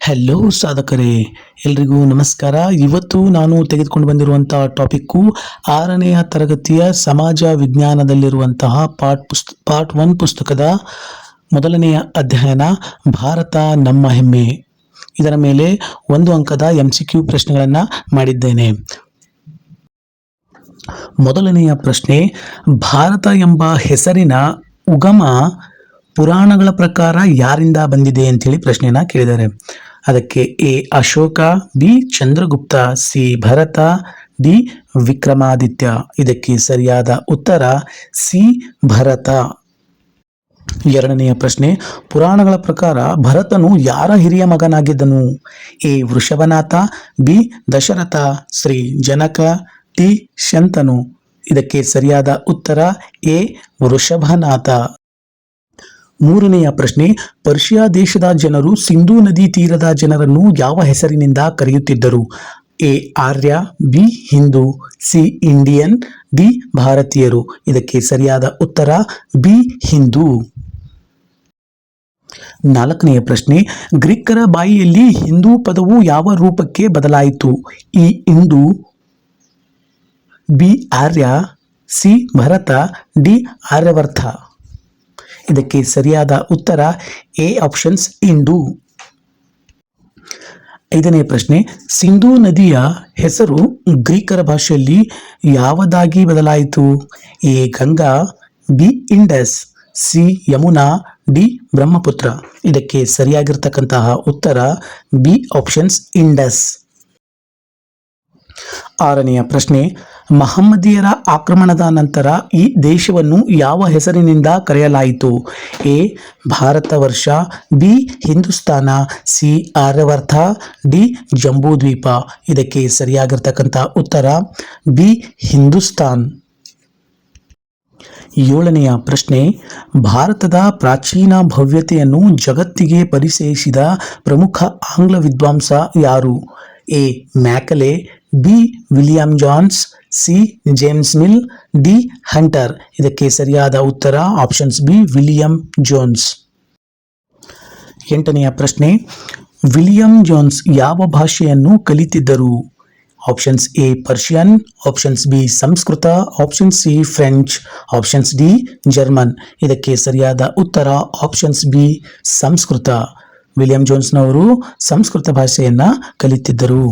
Hello ಸಾಧಕರೇ, ಎಲ್ರಿಗೂ ನಮಸ್ಕಾರ. ಇವತ್ತು ನಾನು ತೆಗೆದುಕೊಂಡು ಬಂದಿರುವಂತಹ ಟಾಪಿಕ್ಕು 6ನೆಯ ತರಗತಿಯ ಸಮಾಜ ವಿಜ್ಞಾನದಲ್ಲಿರುವಂತಹ ಪಾರ್ಟ್ 1 ಪುಸ್ತಕದ ಮೊದಲನೆಯ ಅಧ್ಯಯನ ಭಾರತ ನಮ್ಮ ಹೆಮ್ಮೆ. ಇದರ ಮೇಲೆ 1 ಅಂಕದ MCQ ಪ್ರಶ್ನೆಗಳನ್ನು ಮಾಡಿದ್ದೇನೆ. ಮೊದಲನೆಯ ಪ್ರಶ್ನೆ, ಭಾರತ ಎಂಬ ಹೆಸರಿನ ಉಗಮ ಪುರಾಣಗಳ ಪ್ರಕಾರ ಯಾರಿಂದ ಬಂದಿದೆ ಅಂತೇಳಿ ಪ್ರಶ್ನೆಯನ್ನ ಕೇಳಿದ್ದಾರೆ. ಅದಕ್ಕೆ A Ashoka, B Chandragupta, C Bharata, D Vikramaditya. ಇದಕ್ಕೆ ಸರಿಯಾದ ಉತ್ತರ ಸಿ ಭರತ. ಎರಡನೆಯ ಪ್ರಶ್ನೆ, ಪುರಾಣಗಳ ಪ್ರಕಾರ ಭರತನು ಯಾರ ಹಿರಿಯ ಮಗನಾಗಿದ್ದನು? A Vrishabhanatha, B Dasharatha, Shri Janaka, D Shantanu. ಇದಕ್ಕೆ ಸರಿಯಾದ ಉತ್ತರ ಎ ವೃಷಭನಾಥ. ಮೂರನೆಯ ಪ್ರಶ್ನೆ, ಪರ್ಷಿಯಾ ದೇಶದ ಜನರು ಸಿಂಧೂ ನದಿ ತೀರದ ಜನರನ್ನು ಯಾವ ಹೆಸರಿನಿಂದ ಕರೆಯುತ್ತಿದ್ದರು? A Arya, B Hindu, C Indian, D ಭಾರತೀಯರು. ಇದಕ್ಕೆ ಸರಿಯಾದ ಉತ್ತರ ಬಿ ಹಿಂದೂ. ನಾಲ್ಕನೆಯ ಪ್ರಶ್ನೆ, ಗ್ರೀಕರ ಬಾಯಿಯಲ್ಲಿ ಹಿಂದೂ ಪದವು ಯಾವ ರೂಪಕ್ಕೆ ಬದಲಾಯಿತು? ಇ ಇಂದು, ಬಿ ಆರ್ಯ, ಸಿ ಭರತ, ಡಿ ಆರ್ಯವರ್ಥ. ಇದಕ್ಕೆ ಸರಿಯಾದ ಉತ್ತರ ಎ ಆಪ್ಷನ್ಸ್ ಇಂದು. ಐದನೇ ಪ್ರಶ್ನೆ, ಸಿಂಧೂ ನದಿಯ ಹೆಸರು ಗ್ರೀಕರ ಭಾಷೆಯಲ್ಲಿ ಯಾವುದಾಗಿ ಬದಲಾಯಿತು? A Ganga, B Indus, C Yamuna, D Brahmaputra. ಇದಕ್ಕೆ ಸರಿಯಾಗಿರ್ತಕ್ಕಂತಹ ಉತ್ತರ ಬಿ ಆಪ್ಷನ್ಸ್ ಇಂಡಸ್. ಆರನೆಯ ಪ್ರಶ್ನೆ, ಮಹಮ್ಮದೀಯರ ಆಕ್ರಮಣದ ನಂತರ ಈ ದೇಶವನ್ನು ಯಾವ ಹೆಸರಿನಿಂದ ಕರೆಯಲಾಯಿತು? ಎ ಭಾರತ ವರ್ಷ, B Hindustan, C Aryavarta, D Jambudvipa. ಇದಕ್ಕೆ ಸರಿಯಾಗಿರ್ತಕ್ಕಂಥ ಉತ್ತರ ಬಿ ಹಿಂದೂಸ್ತಾನ್. ಏಳನೆಯ ಪ್ರಶ್ನೆ, ಭಾರತದ ಪ್ರಾಚೀನ ಭವ್ಯತೆಯನ್ನು ಜಗತ್ತಿಗೆ ಪರಿಚಯಿಸಿದ ಪ್ರಮುಖ ಆಂಗ್ಲ ವಿದ್ವಾಂಸ ಯಾರು? A Macaulay, B William Jones, C James Mill, D Hunter. ಇದಕ್ಕೆ ಸರಿಯಾದ ಉತ್ತರ ಆಪ್ಷನ್ಸ್ ಬಿ ವಿಲಿಯಂ ಜೋನ್ಸ್. ಎಂಟನೆಯ ಪ್ರಶ್ನೆ, ವಿಲಿಯಂ ಜೋನ್ಸ್ ಯಾವ ಭಾಷೆಯನ್ನು ಕಲಿತಿದ್ದರು? Options A Persian, options B Sanskrit, option C French, options D German. ಇದಕ್ಕೆ ಸರಿಯಾದ ಉತ್ತರ ಆಪ್ಷನ್ಸ್ ಬಿ ಸಂಸ್ಕೃತ. ವಿಲಿಯಂ ಜೋನ್ಸ್ನವರು ಸಂಸ್ಕೃತ ಭಾಷೆಯನ್ನ ಕಲಿತಿದ್ದರು.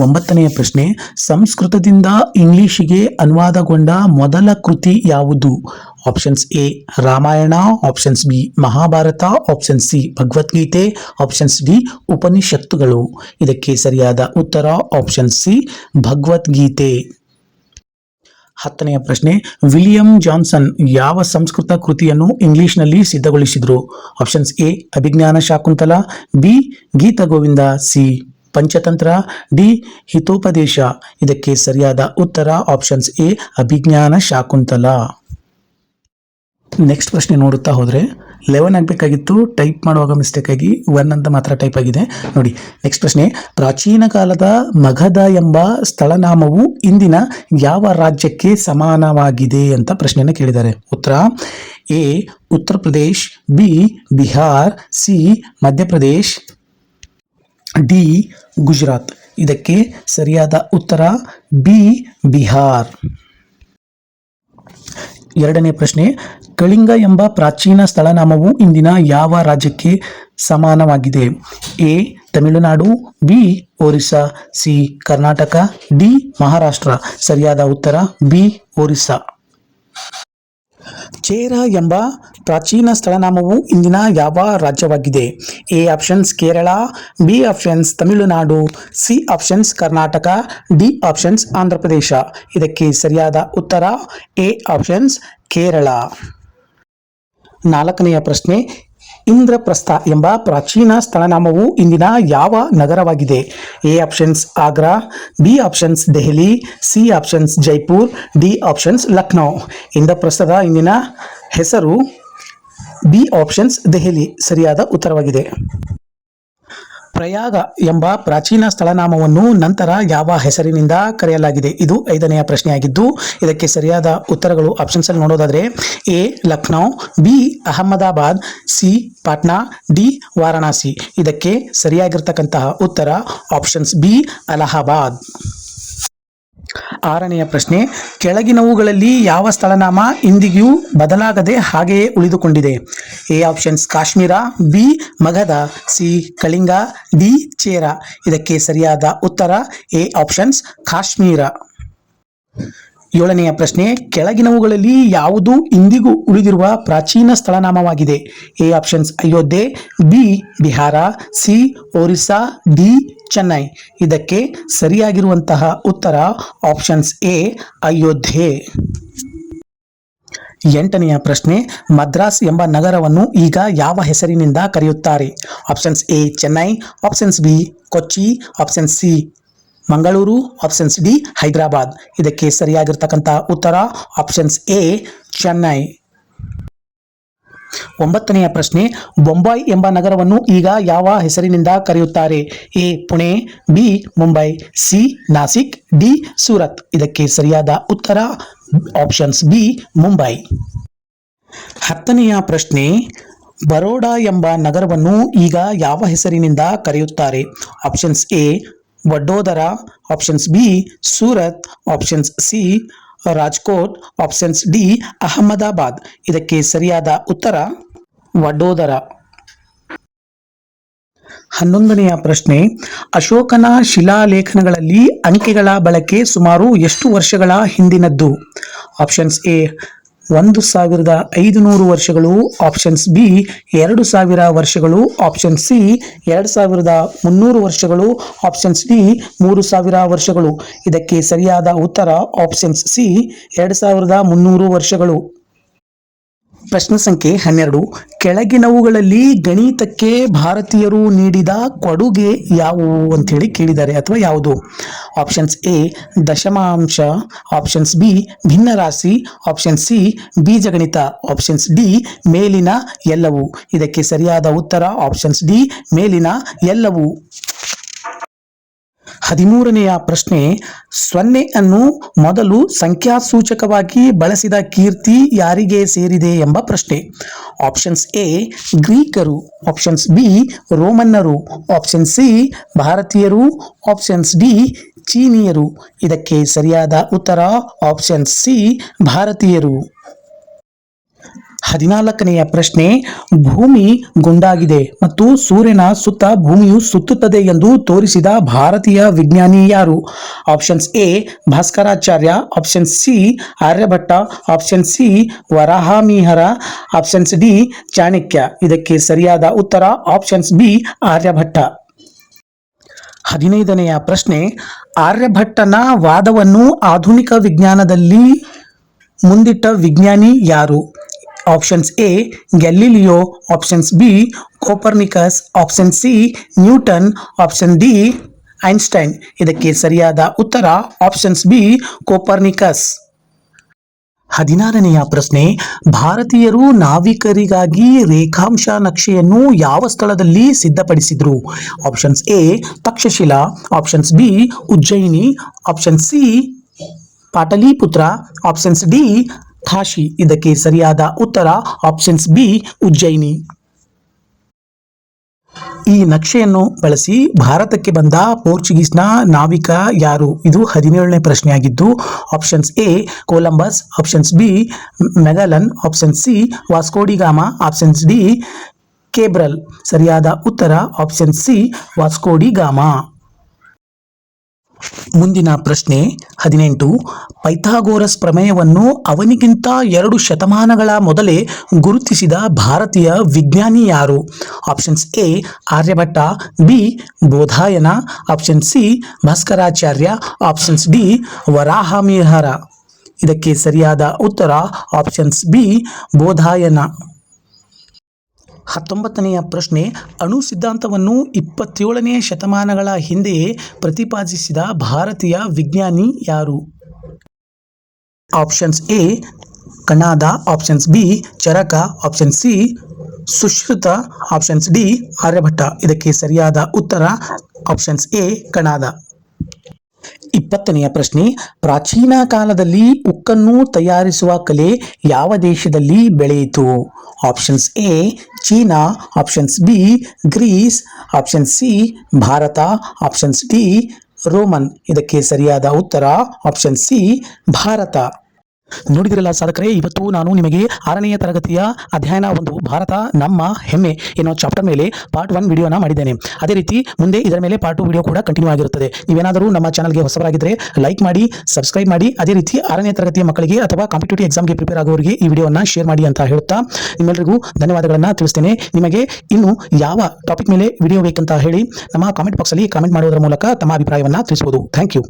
ಒಂಬತ್ತನೆಯ ಪ್ರಶ್ನೆ, ಸಂಸ್ಕೃತದಿಂದ ಇಂಗ್ಲಿಷಿಗೆ ಅನುವಾದಗೊಂಡ ಮೊದಲ ಕೃತಿ ಯಾವುದು? Options A Ramayana, options B Mahabharata, option C Bhagavadgita, options D ಉಪನಿಷತ್ತುಗಳು. ಇದಕ್ಕೆ ಸರಿಯಾದ ಉತ್ತರ ಆಪ್ಷನ್ ಸಿ ಭಗವದ್ಗೀತೆ. ಹತ್ತನೆಯ ಪ್ರಶ್ನೆ, ವಿಲಿಯಂ ಜಾನ್ಸನ್ ಯಾವ ಸಂಸ್ಕೃತ ಕೃತಿಯನ್ನು ಇಂಗ್ಲಿಷ್ನಲ್ಲಿ ಸಿದ್ಧಗೊಳಿಸಿದರು? Options A Abhijnana Shakuntala, B Gita Govinda, C Panchatantra, D Hitopadesha. ಇದಕ್ಕೆ ಸರಿಯಾದ ಉತ್ತರ options A Abhijnana Shakuntala. Next ಪ್ರಶ್ನೆ ನೋಡುತ್ತಾ ಹೋದರೆ 11 ಆಗಬೇಕಾಗಿತ್ತು, ಟೈಪ್ ಮಾಡುವಾಗ ಮಿಸ್ಟೇಕ್ ಆಗಿ 1 ಅಂತ ಮಾತ್ರ ಟೈಪ್ ಆಗಿದೆ ನೋಡಿ. ನೆಕ್ಸ್ಟ್ ಪ್ರಶ್ನೆ, ಪ್ರಾಚೀನ ಕಾಲದ ಮಗಧ ಎಂಬ ಸ್ಥಳನಾಮವು ಇಂದಿನ ಯಾವ ರಾಜ್ಯಕ್ಕೆ ಸಮಾನವಾಗಿದೆ ಅಂತ ಪ್ರಶ್ನೆಯನ್ನು ಕೇಳಿದ್ದಾರೆ. ಉತ್ತರ A Uttar Pradesh, B Bihar, C Madhya Pradesh, D Gujarat. ಇದಕ್ಕೆ ಸರಿಯಾದ ಉತ್ತರ ಬಿ ಬಿಹಾರ್. ಎರಡನೇ ಪ್ರಶ್ನೆ, ಕಳಿಂಗ ಎಂಬ ಪ್ರಾಚೀನ ಸ್ಥಳನಾಮವು ಇಂದಿನ ಯಾವ ರಾಜ್ಯಕ್ಕೆ ಸಮಾನವಾಗಿದೆ? A Tamil Nadu, B Orissa, C Karnataka, D Maharashtra. ಸರಿಯಾದ ಉತ್ತರ ಬಿ ಒರಿಸ್ಸಾ. ಚೇರ ಎಂಬ ಪ್ರಾಚೀನ ಸ್ಥಳನಾಮವು ಇಂದಿನ ಯಾವ ರಾಜ್ಯವಾಗಿದೆ? A options Kerala, B options Tamil Nadu, C options Karnataka, D options Andhra Pradesh. ಇದಕ್ಕೆ ಸರಿಯಾದ ಉತ್ತರ ಎ ಆಪ್ಷನ್ಸ್ ಕೇರಳ. ನಾಲ್ಕನೆಯ ಪ್ರಶ್ನೆ, ಇಂದ್ರಪ್ರಸ್ಥ ಎಂಬ ಪ್ರಾಚೀನ ಸ್ಥಳನಾಮವು ಇಂದಿನ ಯಾವ ನಗರವಾಗಿದೆ? A options Agra, B options Delhi, C options Jaipur, D options Lucknow. ಇಂದ್ರಪ್ರಸ್ಥದ ಇಂದಿನ ಹೆಸರು ಬಿ ಆಪ್ಷನ್ಸ್ ದೆಹಲಿ. ಸರಿಯಾದ ಉತ್ತರವಾಗಿದೆ. ಪ್ರಯಾಗ ಎಂಬ ಪ್ರಾಚೀನ ಸ್ಥಳನಾಮವನ್ನು ನಂತರ ಯಾವ ಹೆಸರಿನಿಂದ ಕರೆಯಲಾಗಿದೆ? ಇದು 5ನೆಯ ಪ್ರಶ್ನೆಯಾಗಿದ್ದು ಇದಕ್ಕೆ ಸರಿಯಾದ ಉತ್ತರಗಳು ಆಪ್ಷನ್ಸ್ ಅಲ್ಲಿ ನೋಡೋದಾದ್ರೆ A Lucknow, B Ahmedabad, C Patna, D Varanasi. ಇದಕ್ಕೆ ಸರಿಯಾಗಿರ್ತಕ್ಕಂತಹ ಉತ್ತರ ಆಪ್ಷನ್ಸ್ ಬಿ ಅಲಹಾಬಾದ್. 6ನೆಯ ಪ್ರಶ್ನೆ, ಕೆಳಗಿನವುಗಳಲ್ಲಿ ಯಾವ ಸ್ಥಳನಾಮ ಇಂದಿಗೂ ಬದಲಾಗದೆ ಹಾಗೆಯೇ ಉಳಿದುಕೊಂಡಿದೆ? A options Kashmir, B Magadha, C Kalinga, D Chera. ಇದಕ್ಕೆ ಸರಿಯಾದ ಉತ್ತರ ಎ ಆಪ್ಷನ್ಸ್ ಕಾಶ್ಮೀರ. 7ನೆಯ ಪ್ರಶ್ನೆ, ಕೆಳಗಿನವುಗಳಲ್ಲಿ ಯಾವುದು ಇಂದಿಗೂ ಉಳಿದಿರುವ ಪ್ರಾಚೀನ ಸ್ಥಳನಾಮವಾಗಿದೆ? A options Ayodhya, B Bihar, C Orissa, D Chennai. ಇದಕ್ಕೆ ಸರಿಯಾಗಿರುವಂತಹ ಉತ್ತರ ಆಪ್ಷನ್ಸ್ ಎ ಅಯೋಧ್ಯೆ. 8ನೆಯ ಪ್ರಶ್ನೆ, ಮದ್ರಾಸ್ ಎಂಬ ನಗರವನ್ನು ಈಗ ಯಾವ ಹೆಸರಿನಿಂದ ಕರೆಯುತ್ತಾರೆ? Options A Chennai, options B Kochi, option C Mangaluru, options D Hyderabad. ಇದಕ್ಕೆ ಸರಿಯಾಗಿರ್ತಕ್ಕಂಥ ಉತ್ತರ ಆಪ್ಷನ್ಸ್ ಎ ಚೆನ್ನೈ. 9ನೆಯ ಪ್ರಶ್ನೆ, ಬೊಂಬಾಯಿ ಎಂಬ ನಗರವನ್ನು ಈಗ ಯಾವ ಹೆಸರಿನಿಂದ ಕರೆಯುತ್ತಾರೆ? A Pune, B Mumbai, C Nashik, D Surat. ಇದಕ್ಕೆ ಸರಿಯಾದ ಉತ್ತರ ಆಪ್ಷನ್ಸ್ ಬಿ ಮುಂಬೈ. 10ನೆಯ ಪ್ರಶ್ನೆ, ಬರೋಡಾ ಎಂಬ ನಗರವನ್ನು ಈಗ ಯಾವ ಹೆಸರಿನಿಂದ ಕರೆಯುತ್ತಾರೆ? Options A Vadodara, options B Surat, options C Rajkot, options D Ahmedabad. ಇದಕ್ಕೆ ಸರಿಯಾದ ಉತ್ತರ ವಡೋದರ. 11ನೆಯ ಪ್ರಶ್ನೆ, ಅಶೋಕನ ಶಿಲಾಲೇಖನಗಳಲ್ಲಿ ಅಂಕೆಗಳ ಬಳಕೆ ಸುಮಾರು ಎಷ್ಟು ವರ್ಷಗಳ ಹಿಂದಿನದ್ದು? ಆಪ್ಷನ್ಸ್ ಎ 1500 ವರ್ಷಗಳು, ಆಪ್ಷನ್ಸ್ ಬಿ 2000 ವರ್ಷಗಳು, ಆಪ್ಷನ್ ಸಿ 2300 ವರ್ಷಗಳು, ಆಪ್ಷನ್ಸ್ ಡಿ 3000 ವರ್ಷಗಳು. ಇದಕ್ಕೆ ಸರಿಯಾದ ಉತ್ತರ ಆಪ್ಷನ್ಸ್ ಸಿ 2300 ವರ್ಷಗಳು. ಪ್ರಶ್ನೆ ಸಂಖ್ಯೆ 12, ಕೆಳಗಿನವುಗಳಲ್ಲಿ ಗಣಿತಕ್ಕೆ ಭಾರತೀಯರು ನೀಡಿದ ಕೊಡುಗೆ ಯಾವುವು ಅಂತೇಳಿ ಕೇಳಿದ್ದಾರೆ ಅಥವಾ ಯಾವುದು? ಆಪ್ಷನ್ಸ್ ಎ ದಶಮಾಂಶ, ಆಪ್ಷನ್ಸ್ ಬಿ ಭಿನ್ನರಾಶಿ, ಆಪ್ಷನ್ ಸಿ ಬೀಜಗಣಿತ, ಆಪ್ಷನ್ಸ್ ಡಿ ಮೇಲಿನ ಎಲ್ಲವೂ. ಇದಕ್ಕೆ ಸರಿಯಾದ ಉತ್ತರ ಆಪ್ಷನ್ಸ್ ಡಿ ಮೇಲಿನ ಎಲ್ಲವೂ. 13ನೆಯ ಪ್ರಶ್ನೆ, 0 ಅನ್ನು ಮೊದಲು ಸಂಖ್ಯಾಸೂಚಕವಾಗಿ ಬಳಸಿದ ಕೀರ್ತಿ ಯಾರಿಗೆ ಸೇರಿದೆ ಎಂಬ ಪ್ರಶ್ನೆ. ಆಪ್ಷನ್ಸ್ ಎ ಗ್ರೀಕರು, ಆಪ್ಷನ್ಸ್ ಬಿ ರೋಮನ್ನರು, ಆಪ್ಷನ್ ಸಿ ಭಾರತೀಯರು, ಆಪ್ಷನ್ಸ್ ಡಿ ಚೀನಿಯರು. ಇದಕ್ಕೆ ಸರಿಯಾದ ಉತ್ತರ ಆಪ್ಷನ್ ಸಿ ಭಾರತೀಯರು. 14ನೆಯ ಪ್ರಶ್ನೆ, ಭೂಮಿ ಗುಂಡಾಗಿದೆ ಮತ್ತು ಸೂರ್ಯನ ಸುತ್ತ ಭೂಮಿಯು ಸುತ್ತುತ್ತದೆ ಎಂದು ತೋರಿಸಿದ ಭಾರತೀಯ ವಿಜ್ಞಾನಿ ಯಾರು? Options A Bhaskaracharya, option C Aryabhata, option C Varahamihira, options D Chanakya. ಇದಕ್ಕೆ ಸರಿಯಾದ ಉತ್ತರ ಆಪ್ಷನ್ಸ್ ಬಿ ಆರ್ಯಭಟ್ಟ. 15ನೆಯ ಪ್ರಶ್ನೆ, ಆರ್ಯಭಟ್ಟನ ವಾದವನ್ನು ಆಧುನಿಕ ವಿಜ್ಞಾನದಲ್ಲಿ ಮುಂದಿಟ್ಟ ವಿಜ್ಞಾನಿ ಯಾರು? Options A Galileo, options B Copernicus, option C Newton, option D Einstein. ಇದಕ್ಕೆ ಸರಿಯಾದ ಉತ್ತರ ಆಪ್ಷನ್ಸ್ ಬಿ ಕೋಪರ್ನಿಕಸ್. 16ನೆಯ ಪ್ರಶ್ನೆ, ಭಾರತೀಯರು ನಾವಿಕರಿಗಾಗಿ ರೇಖಾಂಶ ನಕ್ಷೆಯನ್ನು ಯಾವ ಸ್ಥಳದಲ್ಲಿ ಸಿದ್ಧಪಡಿಸಿದ್ರು? Options A Takshashila, options B Ujjayini, option C Pataliputra, options D Kashi. ಇದಕ್ಕೆ ಸರಿಯಾದ ಉತ್ತರ ಆಪ್ಷನ್ಸ್ ಬಿ ಉಜ್ಜಯಿನಿ. ಈ ನಕ್ಷೆಯನ್ನು ಬಳಸಿ ಭಾರತಕ್ಕೆ ಬಂದ ಪೋರ್ಚುಗೀಸ್ನ ನಾವಿಕ ಯಾರು? ಇದು 17ನೇ ಪ್ರಶ್ನೆಯಾಗಿದ್ದು options A Columbus, options B Magellan, option C Vasco da Gama, options D Cabral. ಸರಿಯಾದ ಉತ್ತರ ಆಪ್ಷನ್ ಸಿ ವಾಸ್ಕೋಡಿಗಾಮ. ಮುಂದಿನ ಪ್ರಶ್ನೆ 18, ಪೈಥಾಗೋರಸ್ ಪ್ರಮೇಯವನ್ನು ಅವನಿಗಿಂತ 2 ಶತಮಾನಗಳ ಮೊದಲೇ ಗುರುತಿಸಿದ ಭಾರತೀಯ ವಿಜ್ಞಾನಿ ಯಾರು? Options A Aryabhata, B Baudhayana, option C Bhaskaracharya, options D Varahamihira. ಇದಕ್ಕೆ ಸರಿಯಾದ ಉತ್ತರ ಆಪ್ಷನ್ಸ್ ಬಿ ಬೋಧಾಯನ. 19ನೆಯ ಪ್ರಶ್ನೆ, ಅಣು ಸಿದ್ಧಾಂತವನ್ನು 27ನೇ ಶತಮಾನಗಳ ಹಿಂದೆಯೇ ಪ್ರತಿಪಾದಿಸಿದ ಭಾರತೀಯ ವಿಜ್ಞಾನಿ ಯಾರು? Options A Kanada, options B Charaka, option C Sushruta, options D Aryabhata. ಇದಕ್ಕೆ ಸರಿಯಾದ ಉತ್ತರ ಆಪ್ಷನ್ಸ್ ಎ ಕಣಾದ. 20ನೆಯ ಪ್ರಶ್ನೆ, ಪ್ರಾಚೀನ ಕಾಲದಲ್ಲಿ ಉಕ್ಕನ್ನು ತಯಾರಿಸುವ ಕಲೆ ಯಾವ ದೇಶದಲ್ಲಿ ಬೆಳೆಯಿತು? Options A China, options B Greece, option C Bharat, options D Roman. ಇದಕ್ಕೆ ಸರಿಯಾದ ಉತ್ತರ ಆಪ್ಷನ್ ಸಿ ಭಾರತ. ನೋಡಿದಿರಲ್ಲ ಸಾಧಕರೇ, ಇವತ್ತು ನಾನು ನಿಮಗೆ 6ನೆಯ ತರಗತಿಯ ಅಧ್ಯಯನ 1 ಭಾರತ ನಮ್ಮ ಹೆಮ್ಮೆ ಎನ್ನುವ ಚಾಪ್ಟರ್ ಮೇಲೆ ಪಾರ್ಟ್ 1 ವಿಡಿಯೋನ ಮಾಡಿದ್ದೇನೆ. ಅದೇ ರೀತಿ ಮುಂದೆ ಇದರ ಮೇಲೆ ಪಾರ್ಟ್ 2 ವಿಡಿಯೋ ಕೂಡ ಕಂಟಿನ್ಯೂ ಆಗಿರುತ್ತದೆ. ನೀವೇನಾದರೂ ನಮ್ಮ ಚಾನಲ್ಗೆ ಹೊಸಬರಾಗಿದ್ದರೆ ಲೈಕ್ ಮಾಡಿ, ಸಬ್ಸ್ಕ್ರೈಬ್ ಮಾಡಿ. ಅದೇ ರೀತಿ 6ನೇ ತರಗತಿಯ ಮಕ್ಕಳಿಗೆ ಅಥವಾ ಕಾಂಪಿಟೇಟಿವ್ ಎಕ್ಸಾಮ್ಗೆ ಪ್ರಿಪೇರ್ ಆಗುವವರಿಗೆ ಈ ವಿಡಿಯೋವನ್ನು ಶೇರ್ ಮಾಡಿ ಅಂತ ಹೇಳುತ್ತಾ ನಿಮ್ಮೆಲ್ಲರಿಗೂ ಧನ್ಯವಾದಗಳನ್ನು ತಿಳಿಸ್ತೇನೆ. ನಿಮಗೆ ಇನ್ನು ಯಾವ ಟಾಪಿಕ್ ಮೇಲೆ ವಿಡಿಯೋ ಬೇಕಂತ ಹೇಳಿ ನಮ್ಮ ಕಾಮೆಂಟ್ ಬಾಕ್ಸಲ್ಲಿ ಕಾಮೆಂಟ್ ಮಾಡುವುದರ ಮೂಲಕ ತಮ್ಮ ಅಭಿಪ್ರಾಯವನ್ನು ತಿಳಿಸಬಹುದು. Thank you.